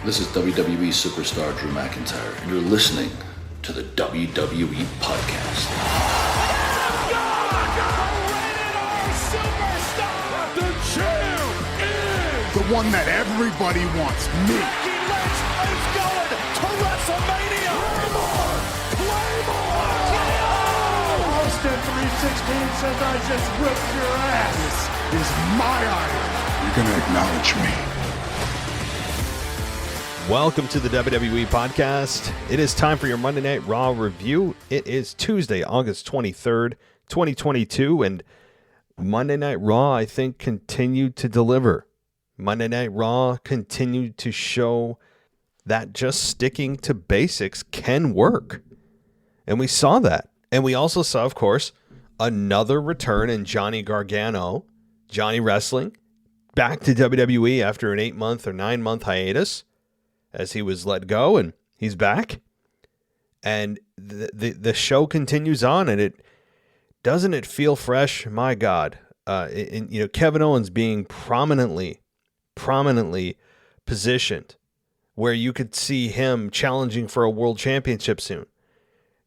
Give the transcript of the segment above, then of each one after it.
This is WWE superstar Drew McIntyre, and you're listening to the WWE Podcast. The champ is the one that everybody wants, me. Becky Lynch is going to WrestleMania. Claymore! Austin 316 says I just whipped your ass. This is my idol. You're going to acknowledge me. Welcome to the WWE Podcast. It is time for your Monday Night Raw review. It is Tuesday, August 23rd, 2022, and Monday Night Raw, I think, continued to deliver. Monday Night Raw continued to show that just sticking to basics can work. And we saw that. And we also saw, of course, another return in Johnny Gargano, Johnny Wrestling, back to WWE after an 8-month or 9-month hiatus, as he was let go, and he's back. And the show continues on, and it feel fresh? My God. Kevin Owens being prominently positioned where you could see him challenging for a world championship soon.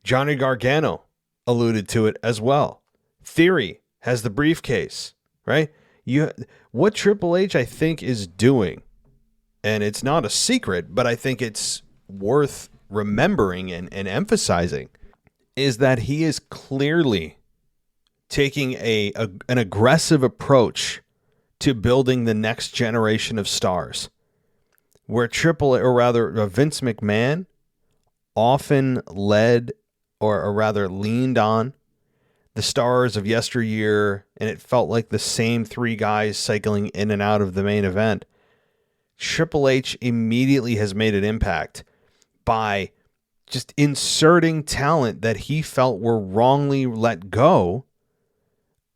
Johnny Gargano alluded to it as well. Theory has the briefcase, right? What Triple H, I think, is doing, and it's not a secret, but I think it's worth remembering and emphasizing, is that he is clearly taking an aggressive approach to building the next generation of stars, where Vince McMahon often led or rather leaned on the stars of yesteryear, and it felt like the same three guys cycling in and out of the main event. Triple H immediately has made an impact by just inserting talent that he felt were wrongly let go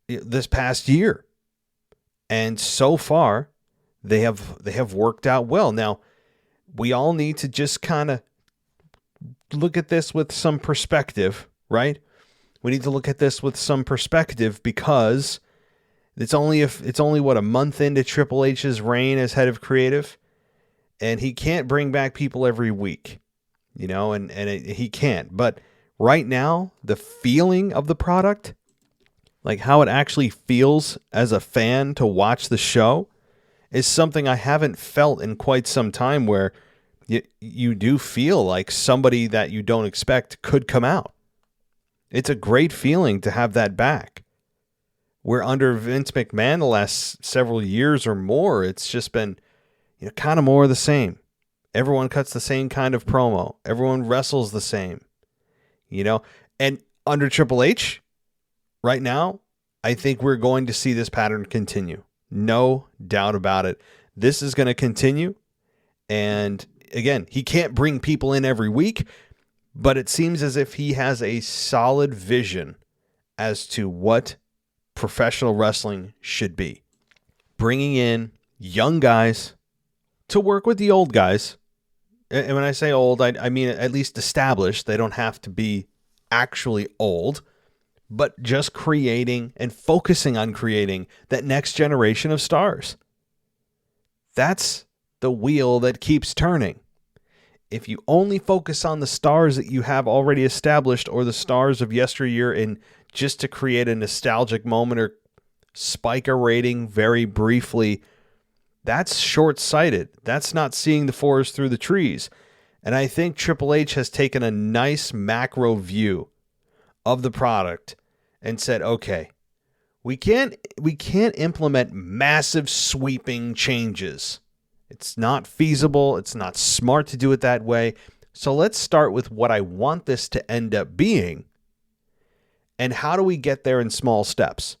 this past year. And so far, they have worked out well. Now, we all need to just kind of look at this with some perspective, right? We need to look at this with some perspective because it's only a month into Triple H's reign as head of creative, and he can't bring back people every week, he can't. But right now, the feeling of the product, like how it actually feels as a fan to watch the show, is something I haven't felt in quite some time, where you do feel like somebody that you don't expect could come out. It's a great feeling to have that back. Where under Vince McMahon the last several years or more, it's just been kind of more of the same. Everyone cuts the same kind of promo. Everyone wrestles the same. And under Triple H, right now, I think we're going to see this pattern continue. No doubt about it. This is going to continue. And again, he can't bring people in every week, but it seems as if he has a solid vision as to what professional wrestling should be. Bringing in young guys to work with the old guys. And when I say old, I mean at least established. They don't have to be actually old, but just creating and focusing on creating that next generation of stars. That's the wheel that keeps turning. If you only focus on the stars that you have already established, or the stars of yesteryear, in just to create a nostalgic moment or spike a rating very briefly, that's short-sighted. That's not seeing the forest through the trees. And I think Triple H has taken a nice macro view of the product and said, okay, we can't implement massive sweeping changes. It's not feasible. It's not smart to do it that way. So let's start with what I want this to end up being. And how do we get there in small steps?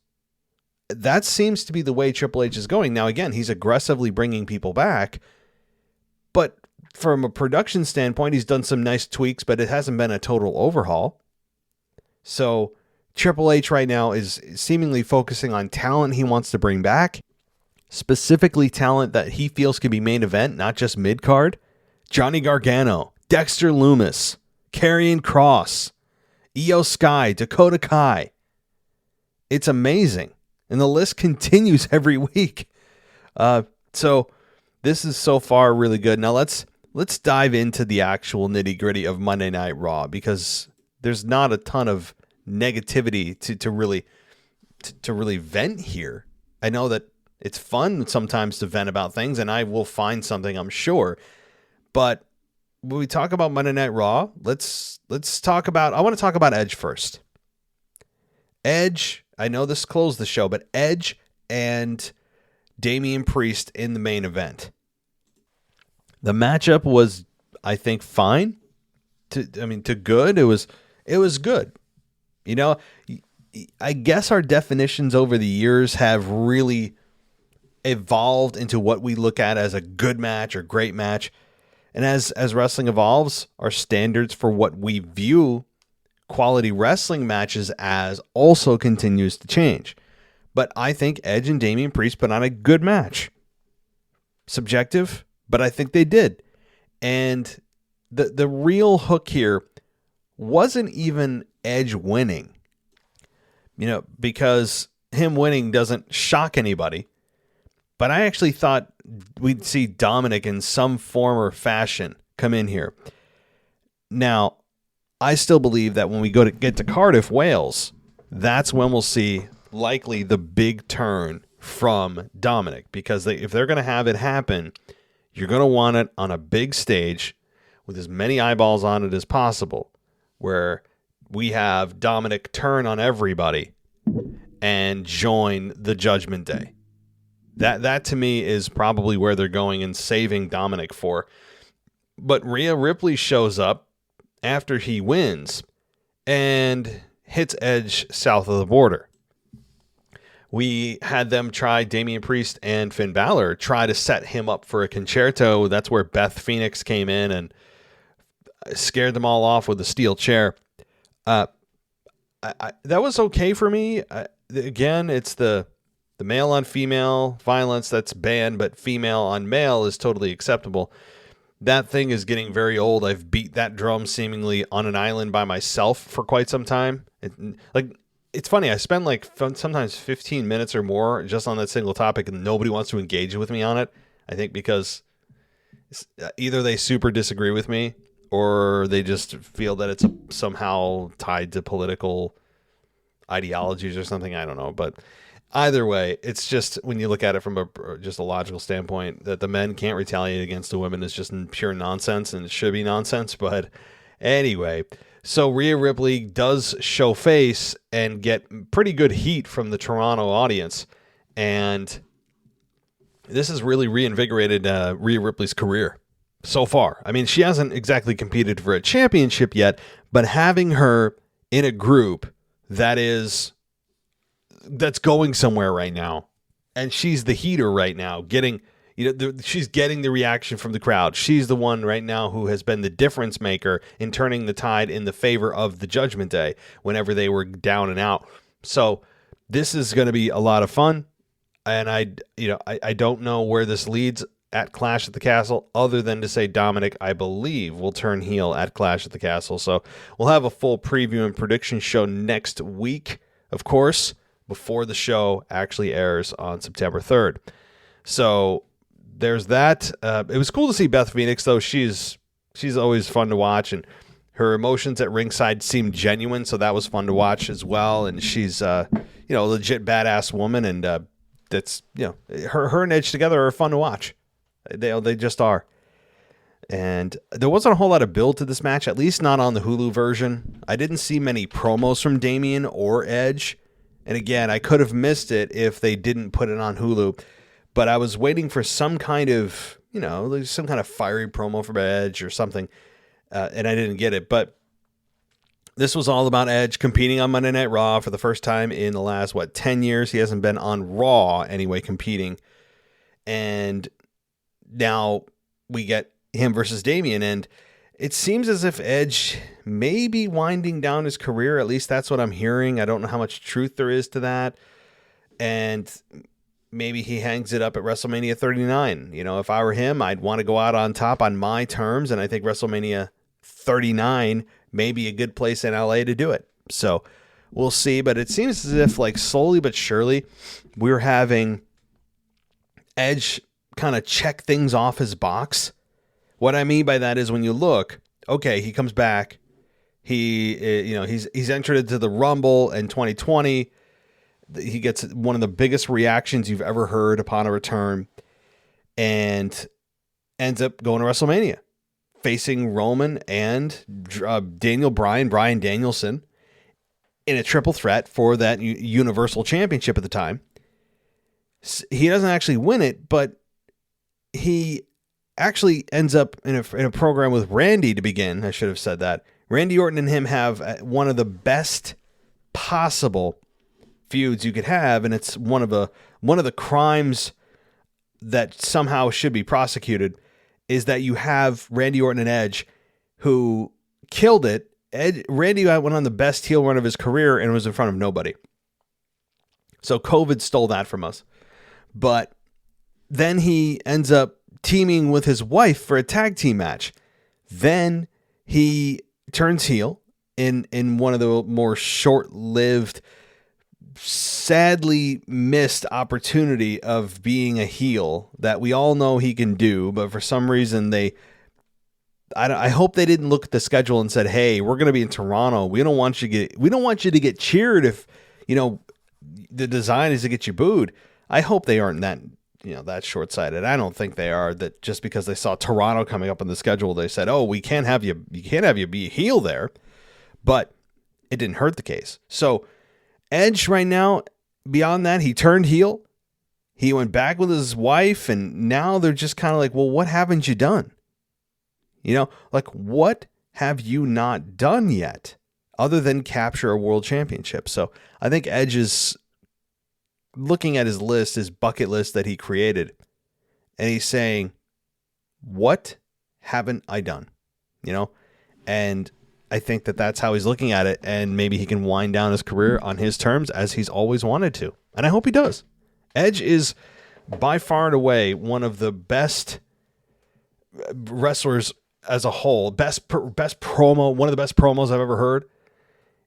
That seems to be the way Triple H is going. Now, again, he's aggressively bringing people back. But from a production standpoint, he's done some nice tweaks, but it hasn't been a total overhaul. So Triple H right now is seemingly focusing on talent he wants to bring back. Specifically talent that he feels can be main event, not just mid-card. Johnny Gargano, Dexter Lumis, Karrion Kross, Io Sky, Dakota Kai. It's amazing. And the list continues every week. So this is so far really good. Now let's let's dive into the actual nitty-gritty of Monday Night Raw, because there's not a ton of negativity to really vent here. I know that it's fun sometimes to vent about things, and I will find something, I'm sure. But when we talk about Monday Night Raw, let's talk about, I want to talk about Edge first. Edge, I know this closed the show, but Edge and Damian Priest in the main event. The matchup was, I think, fine to good. It was good. You know, I guess our definitions over the years have really evolved into what we look at as a good match or great match. And as wrestling evolves, our standards for what we view quality wrestling matches as also continues to change. But I think Edge and Damian Priest put on a good match. Subjective, but I think they did. And the real hook here wasn't even Edge winning. You know, because him winning doesn't shock anybody. But I actually thought we'd see Dominic in some form or fashion come in here. Now, I still believe that when we get to Cardiff, Wales, that's when we'll see likely the big turn from Dominic. Because if they're going to have it happen, you're going to want it on a big stage with as many eyeballs on it as possible, where we have Dominic turn on everybody and join the Judgment Day. That to me is probably where they're going and saving Dominic for. But Rhea Ripley shows up after he wins and hits Edge south of the border. We had them try, Damian Priest and Finn Balor, try to set him up for a concerto. That's where Beth Phoenix came in and scared them all off with a steel chair. That was okay for me. Again, it's the male on female violence that's banned, but female on male is totally acceptable. That thing is getting very old. I've beat that drum seemingly on an island by myself for quite some time. It's funny. I spend sometimes 15 minutes or more just on that single topic, and nobody wants to engage with me on it. I think because either they super disagree with me, or they just feel that it's somehow tied to political ideologies or something. I don't know, but either way, it's just, when you look at it from just a logical standpoint, that the men can't retaliate against the women is just pure nonsense, and it should be nonsense. But anyway, so Rhea Ripley does show face and get pretty good heat from the Toronto audience, and this has really reinvigorated Rhea Ripley's career so far. I mean, she hasn't exactly competed for a championship yet, but having her in a group that's going somewhere right now, and she's the heater right now, she's getting the reaction from the crowd. She's the one right now who has been the difference maker in turning the tide in the favor of the Judgment Day whenever they were down and out. So this is going to be a lot of fun, and I don't know where this leads at Clash at the Castle, other than to say Dominic, I believe, will turn heel at Clash at the Castle. So we'll have a full preview and prediction show next week, of course, before the show actually airs on September 3rd. So there's that. It was cool to see Beth Phoenix, though. She's always fun to watch, and her emotions at ringside seemed genuine, so that was fun to watch as well. And she's a legit badass woman, and that's her and Edge together are fun to watch. They just are. And there wasn't a whole lot of build to this match, at least not on the Hulu version. I didn't see many promos from Damian or Edge. And again, I could have missed it if they didn't put it on Hulu. But I was waiting for some kind of, some kind of fiery promo from Edge or something. And I didn't get it. But this was all about Edge competing on Monday Night Raw for the first time in the last, 10 years. He hasn't been on Raw anyway, competing. And now we get him versus Damian, and it seems as if Edge may be winding down his career. At least that's what I'm hearing. I don't know how much truth there is to that. And maybe he hangs it up at WrestleMania 39. If I were him, I'd want to go out on top on my terms, and I think WrestleMania 39 may be a good place in LA to do it. So we'll see, but it seems as if slowly but surely we're having Edge kind of check things off his box What I mean by that is when you look, okay, he comes back. He's entered into the Rumble in 2020. He gets one of the biggest reactions you've ever heard upon a return, and ends up going to WrestleMania, facing Roman and Brian Danielson in a triple threat for that Universal Championship at the time. He doesn't actually win it, but he actually ends up in a program with Randy to begin. I should have said that. Randy Orton and him have one of the best possible feuds you could have, and it's one of the crimes that somehow should be prosecuted is that you have Randy Orton and Edge, who killed it. Randy went on the best heel run of his career and was in front of nobody. So COVID stole that from us. But then he ends up teaming with his wife for a tag team match. Then he turns heel in one of the more short-lived, sadly missed opportunity of being a heel that we all know he can do, but for some reason I hope they didn't look at the schedule and said, "Hey, we're going to be in Toronto. We don't want you to get cheered if, the design is to get you booed." I hope they aren't that short-sighted. I don't think they are, that just because they saw Toronto coming up on the schedule, they said, "Oh, we can't have you be a heel there." But it didn't hurt the case. So Edge right now, beyond that, he turned heel. He went back with his wife, and now they're just kind of like, well, what haven't you done? What have you not done yet other than capture a world championship? So I think Edge is looking at his list, his bucket list that he created, and he's saying, what haven't I done? And I think that that's how he's looking at it, and maybe he can wind down his career on his terms as he's always wanted to. And I hope he does. Edge is by far and away one of the best wrestlers as a whole. Best promo, one of the best promos I've ever heard.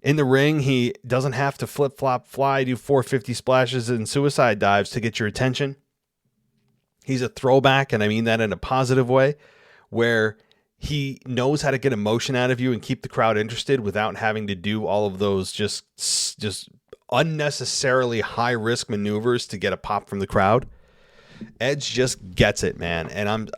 In the ring, he doesn't have to flip-flop, fly, do 450 splashes and suicide dives to get your attention. He's a throwback, and I mean that in a positive way, where he knows how to get emotion out of you and keep the crowd interested without having to do all of those just unnecessarily high-risk maneuvers to get a pop from the crowd. Edge just gets it, man. And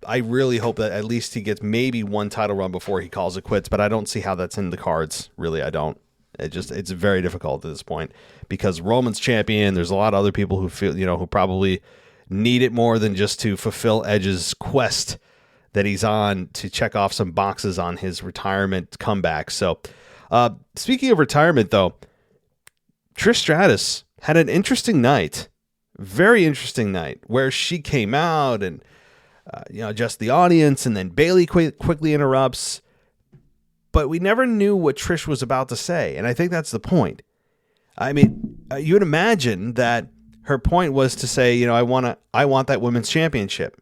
I really hope that at least he gets maybe one title run before he calls it quits, but I don't see how that's in the cards. Really, I don't. It's very difficult at this point because Roman's champion. There's a lot of other people who feel, who probably need it more than just to fulfill Edge's quest that he's on to check off some boxes on his retirement comeback. So, speaking of retirement, though, Trish Stratus had an interesting night, very interesting night, where she came out and just the audience, and then Bayley quickly interrupts. But we never knew what Trish was about to say, and I think that's the point. I mean, you would imagine that her point was to say, I want that women's championship,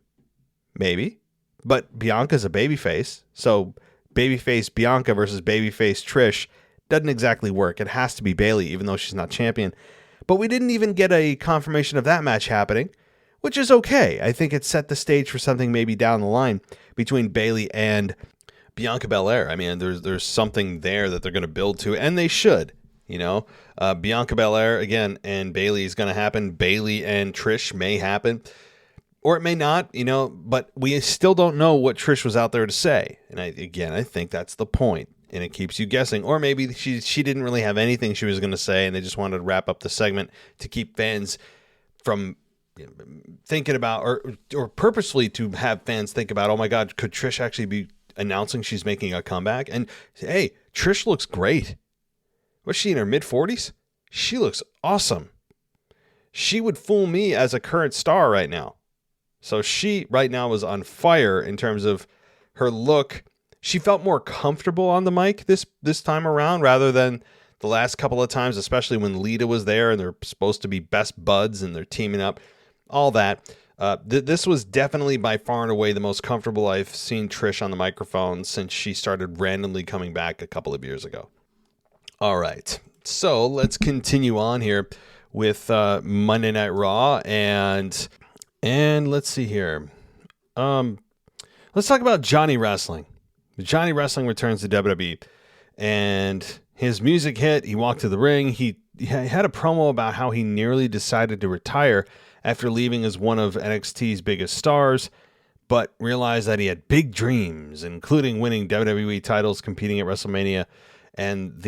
maybe. But Bianca's a babyface, so babyface Bianca versus babyface Trish doesn't exactly work. It has to be Bayley, even though she's not champion. But we didn't even get a confirmation of that match happening, which is okay. I think it set the stage for something maybe down the line between Bayley and Bianca Belair. I mean, there's something there that they're going to build to, and they should. Bianca Belair again and Bayley is going to happen. Bayley and Trish may happen. Or it may not, but we still don't know what Trish was out there to say. And I think that's the point. And it keeps you guessing. Or maybe she didn't really have anything she was going to say, and they just wanted to wrap up the segment to keep fans from thinking about, or purposefully to have fans think about, oh my God, could Trish actually be announcing she's making a comeback? And hey, Trish looks great. Was she in her mid-40s? She looks awesome. She would fool me as a current star right now. So she right now was on fire in terms of her look. She felt more comfortable on the mic this time around rather than the last couple of times, especially when Lita was there and they're supposed to be best buds and they're teaming up. All that. This was definitely by far and away the most comfortable I've seen Trish on the microphone since she started randomly coming back a couple of years ago. All right. So let's continue on here with Monday Night Raw and let's see here. Let's talk about Johnny Wrestling. Johnny Wrestling returns to WWE, and his music hit. He walked to the ring. He had a promo about how he nearly decided to retire after leaving as one of NXT's biggest stars, but realized that he had big dreams, including winning WWE titles, competing at WrestleMania, and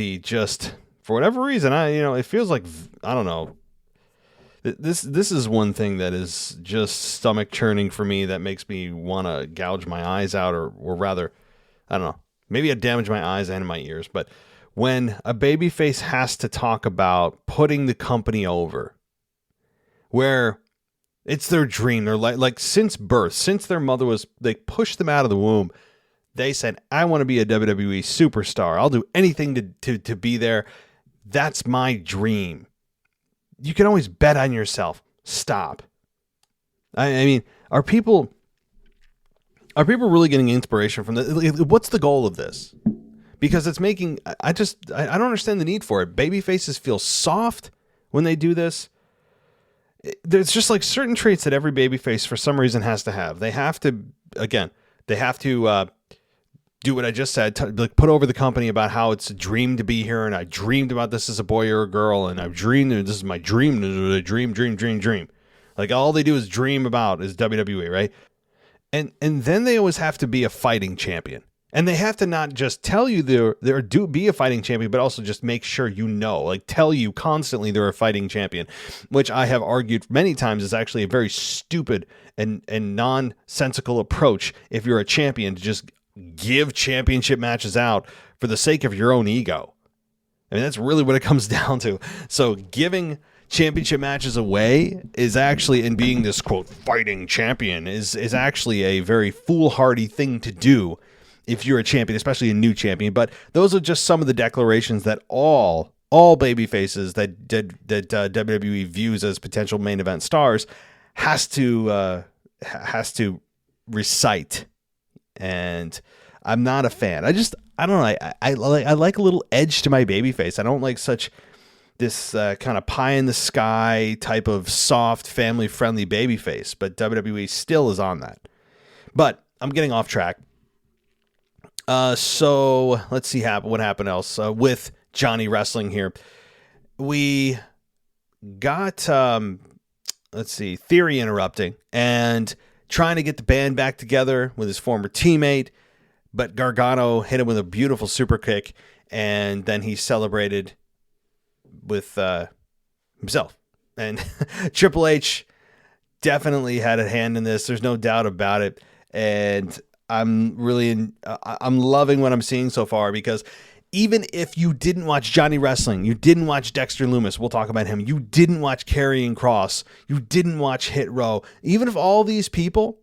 for whatever reason, it feels like, I don't know. This is one thing that is just stomach churning for me that makes me want to gouge my eyes out, or rather, I don't know, maybe I damage my eyes and my ears. But when a babyface has to talk about putting the company over, where it's their dream, they're like since birth, since their mother they pushed them out of the womb, they said, I want to be a WWE superstar. I'll do anything to be there. That's my dream. You can always bet on yourself. Stop. I mean, are people really getting inspiration from this? What's the goal of this? Because it's making, I don't understand the need for it. Babyfaces feel soft when they do this. There's just like certain traits that every babyface for some reason has to have. They have to do what I just said, like put over the company about how it's a dream to be here, and I dreamed about this as a boy or a girl, and I've dreamed, and this is my dream, dream. Like all they do is dream about is WWE, right? And then they always have to be a fighting champion. And they have to not just tell you be a fighting champion, but also just make sure like tell you constantly they're a fighting champion, which I have argued many times is actually a very stupid and nonsensical approach if you're a champion to just give championship matches out for the sake of your own ego. I mean, that's really what it comes down to. So giving championship matches away is actually, and being this quote fighting champion is actually a very foolhardy thing to do if you're a champion, especially a new champion. But those are just some of the declarations that all baby faces that WWE views as potential main event stars has to recite. And I'm not a fan. I don't know. I like a little edge to my babyface. I don't like this kind of pie in the sky type of soft, family friendly babyface. But WWE still is on that. But I'm getting off track. So let's see what happened else with Johnny Wrestling here. We got Theory interrupting and trying to get the band back together with his former teammate, but Gargano hit him with a beautiful super kick, and then he celebrated with himself. And Triple H definitely had a hand in this. There's no doubt about it. And I'm loving what I'm seeing so far, because even if you didn't watch Johnny Wrestling, you didn't watch Dexter Lumis, we'll talk about him, you didn't watch Karrion Kross, you didn't watch Hit Row, even if all these people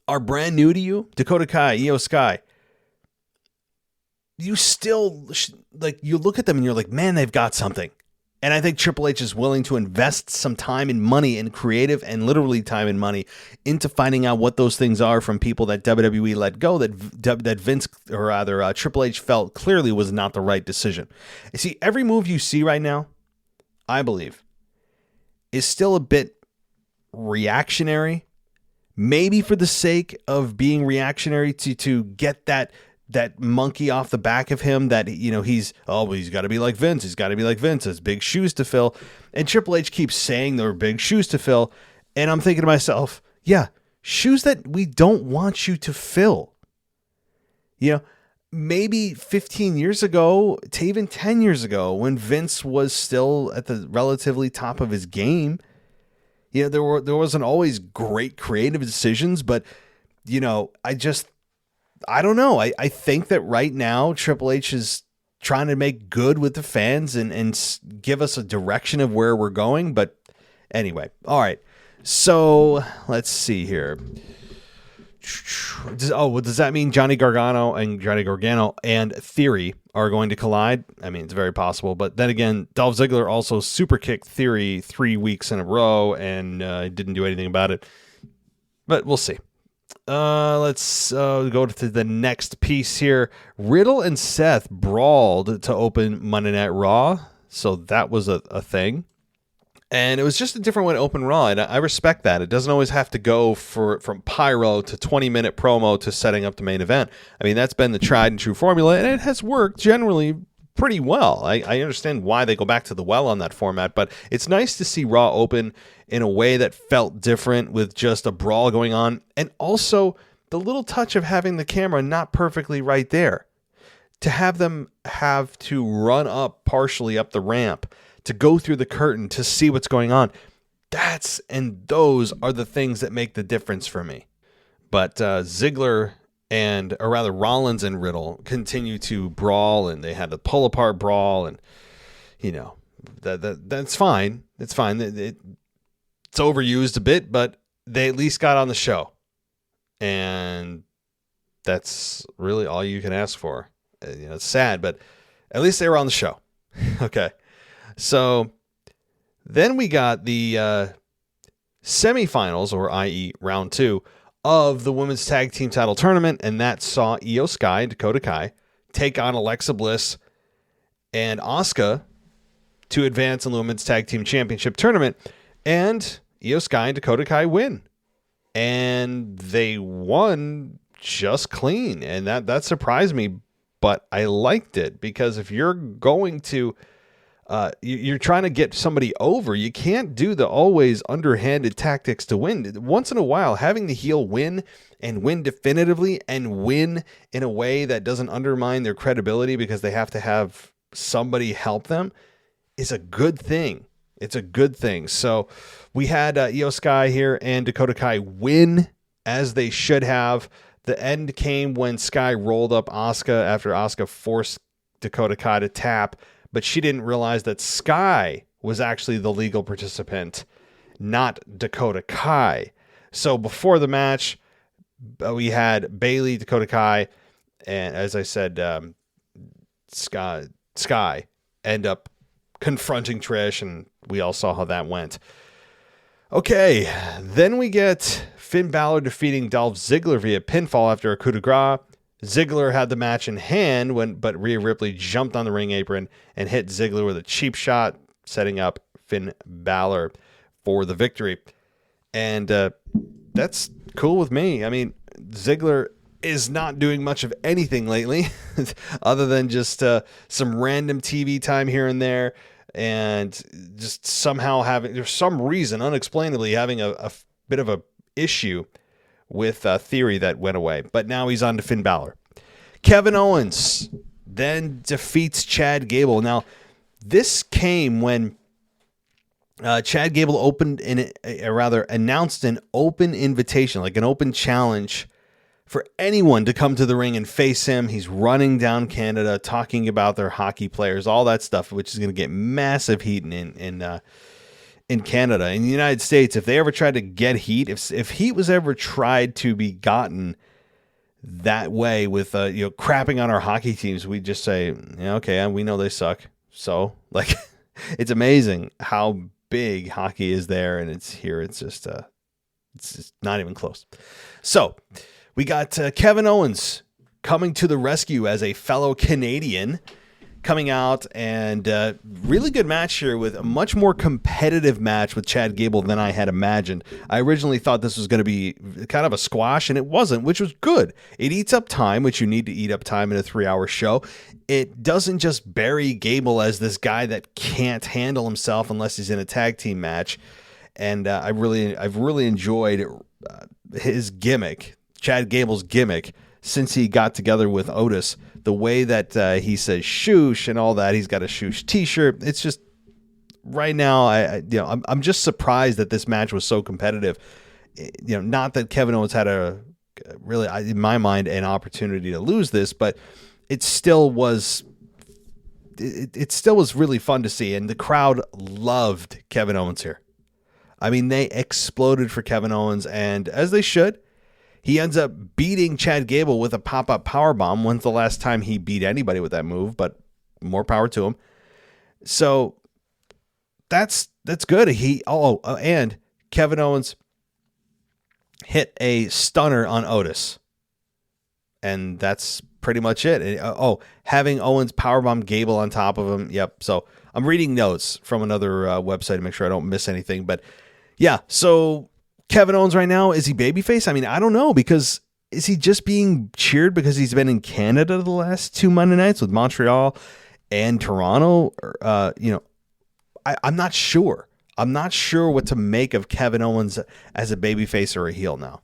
are brand new to you, Dakota Kai, Io Sky, you still, you look at them and you're like, man, they've got something. And I think Triple H is willing to invest some time and money and creative and literally time and money into finding out what those things are from people that WWE let go, that Vince, or rather Triple H, felt clearly was not the right decision. You see, every move you see right now, I believe, is still a bit reactionary, maybe for the sake of being reactionary to get that monkey off the back of him, that, he's got to be like Vince. He's got to be like Vince. It's big shoes to fill. And Triple H keeps saying there are big shoes to fill. And I'm thinking to myself, yeah, shoes that we don't want you to fill. Maybe 15 years ago to even 10 years ago, when Vince was still at the relatively top of his game, there wasn't always great creative decisions, but, I don't know. I think that right now Triple H is trying to make good with the fans and give us a direction of where we're going. But anyway, all right. So let's see here. Does that mean Johnny Gargano and Theory are going to collide? I mean, it's very possible. But then again, Dolph Ziggler also super kicked Theory 3 weeks in a row and didn't do anything about it. But we'll see. Let's go to the next piece here. Riddle and Seth brawled to open Monday Night Raw, so that was a thing. And it was just a different way to open Raw, and I respect that. It doesn't always have to go from pyro to 20-minute promo to setting up the main event. I mean, that's been the tried and true formula, and it has worked generally pretty well. I understand why they go back to the well on that format, but it's nice to see Raw open in a way that felt different with just a brawl going on, and also the little touch of having the camera not perfectly right there. To have them have to run up partially up the ramp, to go through the curtain to see what's going on. Those are the things that make the difference for me. But Ziggler Rollins and Riddle continue to brawl, and they had the pull apart brawl, and that's fine. It's fine. It's overused a bit, but they at least got on the show, and that's really all you can ask for. It's sad, but at least they were on the show. Okay. So then we got the semifinals, or i.e. round 2 of the women's tag team title tournament. And that saw Io Sky and Dakota Kai take on Alexa Bliss and Asuka to advance in the women's tag team championship tournament. And Io Sky and Dakota Kai win. And they won just clean. And that surprised me, but I liked it, because if you're going to you're trying to get somebody over, you can't do the always underhanded tactics to win. Once in a while, having the heel win, and win definitively, and win in a way that doesn't undermine their credibility because they have to have somebody help them, is a good thing. It's a good thing. So we had Io Sky here and Dakota Kai win, as they should have. The end came when Sky rolled up Asuka after Asuka forced Dakota Kai to tap, but she didn't realize that Sky was actually the legal participant, not Dakota Kai. So before the match, we had Bayley, Dakota Kai, and as I said, Sky end up confronting Trish, and we all saw how that went. Okay, then we get Finn Balor defeating Dolph Ziggler via pinfall after a coup de grace. Ziggler had the match in hand, but Rhea Ripley jumped on the ring apron and hit Ziggler with a cheap shot, setting up Finn Balor for the victory. And that's cool with me. I mean, Ziggler is not doing much of anything lately other than just some random TV time here and there, and just somehow there's some reason, unexplainably, having a bit of a issue with Theory that went away. But now he's on to Finn Balor. Kevin Owens then defeats Chad Gable. Now, this came when Chad Gable announced an open invitation, like an open challenge for anyone to come to the ring and face him. He's running down Canada, talking about their hockey players, all that stuff, which is going to get massive heat in Canada. In the United States, if they ever tried to get heat, if heat was ever tried to be gotten that way with crapping on our hockey teams, we'd just say, yeah, okay, we know they suck. So, like, it's amazing how big hockey is there, and it's here. It's just not even close. So we got Kevin Owens coming to the rescue as a fellow Canadian, coming out, and really good match here, with a much more competitive match with Chad Gable than I had imagined. I originally thought this was going to be kind of a squash, and it wasn't, which was good. It eats up time, which you need to eat up time in a 3-hour show. It doesn't just bury Gable as this guy that can't handle himself unless he's in a tag team match. And I've really enjoyed his gimmick, Chad Gable's gimmick, since he got together with Otis. The way that he says "shoosh" and all that, he's got a "shoosh" T-shirt. It's just right now, I'm just surprised that this match was so competitive. Not that Kevin Owens had really, in my mind, an opportunity to lose this, but it still was. It still was really fun to see, and the crowd loved Kevin Owens here. I mean, they exploded for Kevin Owens, and as they should. He ends up beating Chad Gable with a pop-up powerbomb. When's the last time he beat anybody with that move? But more power to him. So that's good. And Kevin Owens hit a stunner on Otis. And that's pretty much it. And, having Owens powerbomb Gable on top of him. Yep. So I'm reading notes from another website to make sure I don't miss anything. But yeah, so Kevin Owens right now, is he babyface? I mean, I don't know, because is he just being cheered because he's been in Canada the last 2 Monday nights with Montreal and Toronto? I'm not sure. I'm not sure what to make of Kevin Owens as a babyface or a heel now.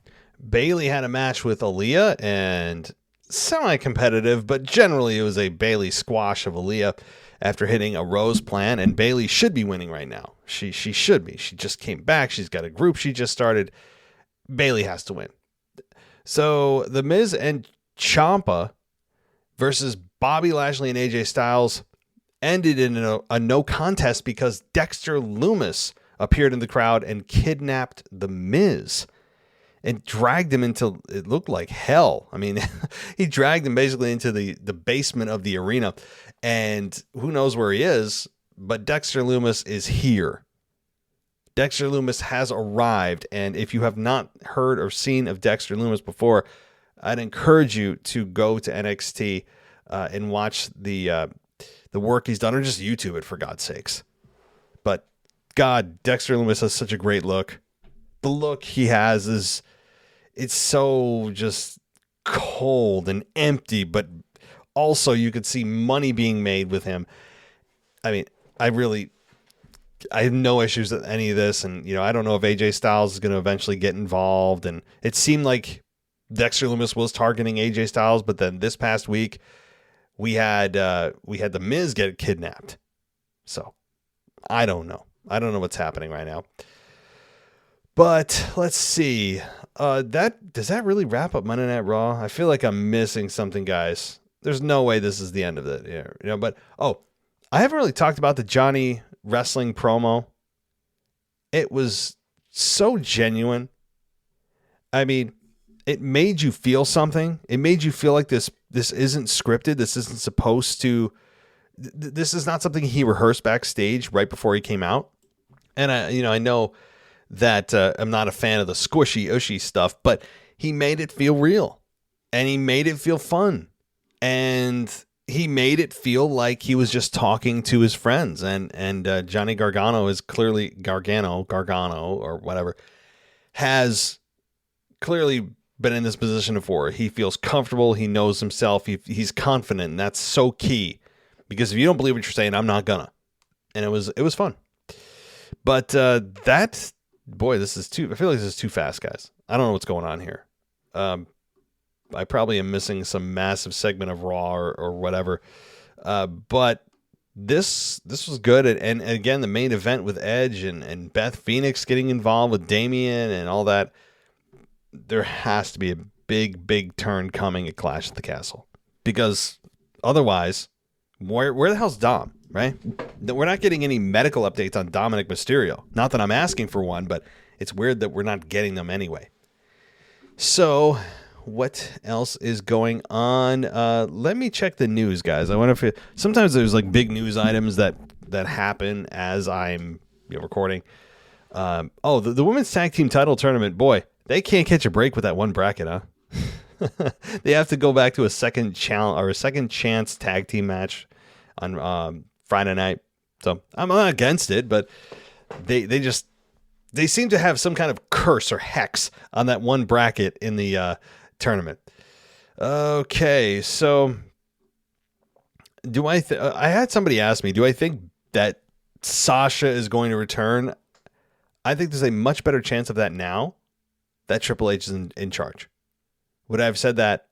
Bayley had a match with Aaliyah, and semi-competitive, but generally it was a Bayley squash of Aaliyah after hitting a Rose Plant, and Bayley should be winning right now. She should be. She just came back. She's got a group she just started. Bayley has to win. So The Miz and Ciampa versus Bobby Lashley and AJ Styles ended in a no contest because Dexter Lumis appeared in the crowd and kidnapped The Miz and dragged him into, it looked like hell. I mean, he dragged him basically into the basement of the arena, and who knows where he is, but Dexter Lumis is here. Dexter Lumis has arrived, and if you have not heard or seen of Dexter Lumis before, I'd encourage you to go to NXT and watch the work he's done, or just YouTube it, for God's sakes. But God, Dexter Lumis has such a great look. The look he has it's so just cold and empty, but also you could see money being made with him. I mean, I have no issues with any of this, and I don't know if AJ Styles is going to eventually get involved. And it seemed like Dexter Lumis was targeting AJ Styles, but then this past week we had The Miz get kidnapped. So I don't know. I don't know what's happening right now. But let's see. Does that really wrap up Monday Night Raw? I feel like I'm missing something, guys. There's no way this is the end of it. But I haven't really talked about the Johnny Wrestling promo. It was so genuine. I mean, it made you feel something. It made you feel like this isn't scripted. This isn't supposed to. This is not something he rehearsed backstage right before he came out. And I know that I'm not a fan of the squishy, ushy stuff, but he made it feel real, and he made it feel fun, and he made it feel like he was just talking to his friends. And Johnny Gargano is clearly Gargano or whatever, has clearly been in this position before. He feels comfortable. He knows himself. He's confident, and that's so key. Because if you don't believe what you're saying, I'm not gonna. And it was fun. But I feel like this is too fast, guys. I don't know what's going on here. I probably am missing some massive segment of Raw or whatever. But this was good. And again, the main event with Edge and Beth Phoenix getting involved with Damian and all that. There has to be a big, big turn coming at Clash at the Castle. Because otherwise, where the hell's Dom, right? We're not getting any medical updates on Dominic Mysterio. Not that I'm asking for one, but it's weird that we're not getting them anyway. So, what else is going on? Let me check the news, guys. I wonder if sometimes there's like big news items that happen as I'm recording. The women's tag team title tournament, boy, they can't catch a break with that one bracket, huh? They have to go back to a second chance tag team match on Friday night. So I'm not against it, but they seem to have some kind of curse or hex on that one bracket in the tournament. Okay, so I had somebody ask me, do I think that Sasha is going to return? I think there's a much better chance of that now that Triple H is in charge. Would I have said that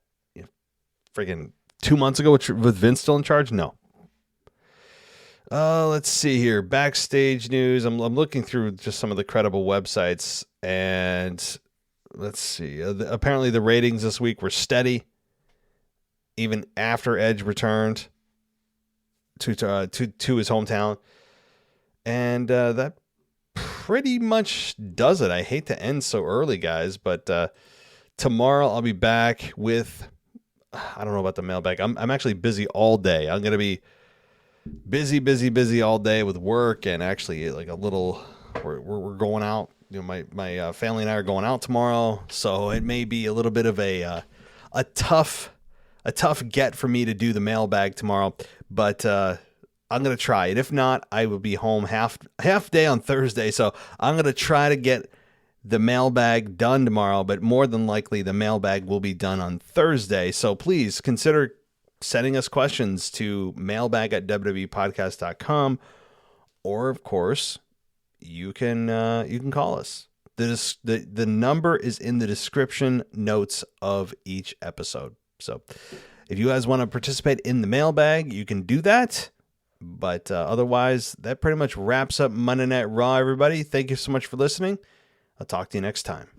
freaking 2 months ago with Vince still in charge? No. Let's see here. Backstage news. I'm looking through just some of the credible websites, and let's see. Apparently the ratings this week were steady, even after Edge returned to his hometown, and that pretty much does it. I hate to end so early, guys, but tomorrow I'll be back with, I don't know about the mailbag. I'm actually busy all day. I'm going to be busy all day with work, and actually like a little, we're going out. My family and I are going out tomorrow, so it may be a little bit of a tough a tough get for me to do the mailbag tomorrow, but I'm going to try it. If not, I will be home half day on Thursday, so I'm going to try to get the mailbag done tomorrow, but more than likely the mailbag will be done on Thursday. So please consider sending us questions to mailbag@wwepodcast.com, or of course, you can call us. The number is in the description notes of each episode. So if you guys want to participate in the mailbag, you can do that. But otherwise, that pretty much wraps up Monday Night Raw, everybody. Thank you so much for listening. I'll talk to you next time.